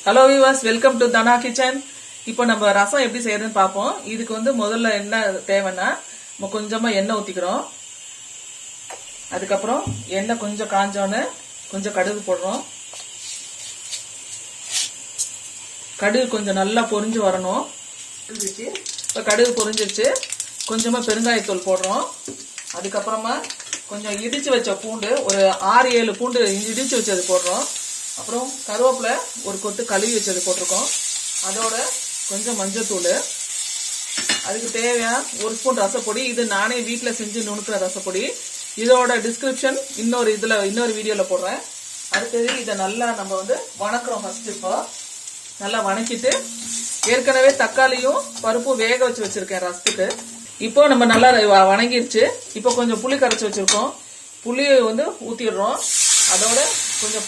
Hello viewers, welcome to Dhana kitchen. இப்போ நம்ம ரசம் எப்படி செய்யறதுன்னு பார்ப்போம். இதுக்கு முதல்ல என்ன தேவைன்னா, நம்ம கொஞ்சமா எண்ணெய் ஊத்திக்கிறோம். அதுக்கப்புறம் எண்ணெய் கொஞ்சம் காஞ்சோன்னு கொஞ்சம் கடுகு போடுறோம். கடுகு கொஞ்சம் நல்லா பொரிஞ்சு வரணும். இப்போ கடுகு பொரிஞ்சிருச்சு. கொஞ்சமா பெருங்காயத்தூள் போடுறோம். அதுக்கப்புறமா கொஞ்சம் இடிச்சு வச்ச பூண்டு, ஒரு 6-7 பூண்டு இடிச்சு வச்சது போடுறோம். அப்புறம் கருவேப்பிலை ஒரு கொத்து கழுவி வச்சது போட்டிருக்கோம். அதோட கொஞ்சம் மஞ்சத்தூள், அதுக்கு தேவையான 1 ஸ்பூன் ரசப்பொடி. இது நானே வீட்டில் செஞ்சு நுணுக்கிற ரசப்பொடி. இதோட டிஸ்கிரிப்ஷன் இன்னொரு வீடியோல போடுறேன். அடுத்தது இதை நல்லா நம்ம வணக்குறோம். ஃபர்ஸ்ட் இப்போ நல்லா வணக்கிட்டு, ஏற்கனவே தக்காளியும் பருப்பும் வேக வச்சு வச்சிருக்கேன் ரசத்துக்கு. இப்போ நம்ம நல்லா வணங்கிருச்சு. இப்போ கொஞ்சம் புளி கரைச்சி வச்சிருக்கோம். புளியை ஊத்திடுறோம். அதோட கொஞ்சம்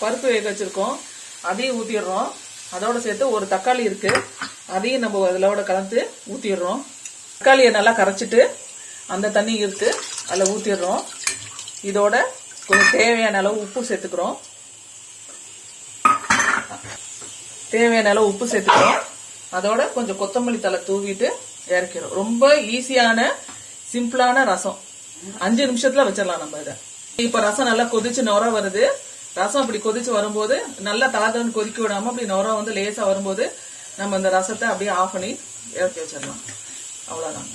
பருப்பு வேக வச்சிருக்கோம், அதையும் ஊத்திடுறோம். அதோட சேர்த்து ஒரு தக்காளி இருக்கு, அதையும் நம்ம அதோட கலந்து ஊத்திடுறோம். தக்காளியை நல்லா கரைச்சிட்டு அந்த தண்ணி இருக்கு அதில் ஊத்திடுறோம். இதோட கொஞ்சம் தேவையான அளவு உப்பு சேர்த்துக்கிறோம். அதோட கொஞ்சம் கொத்தமல்லி தழை தூவிட்டு இறக்கிறோம். ரொம்ப ஈஸியான சிம்பிளான ரசம். 5 நிமிஷத்துல வச்சிடலாம் நம்ம இதை. இப்ப ரசம் நல்லா கொதிச்சு நொர வருது. ரசம் அப்படி கொதிச்சு வரும்போது நல்லா தளதளன்னு கொதிக்க விடாம அப்படி நொர லேசா வரும்போது நம்ம இந்த ரசத்தை அப்படியே ஆஃப் பண்ணி இறக்கி வச்சிடலாம். அவ்வளவுதான்.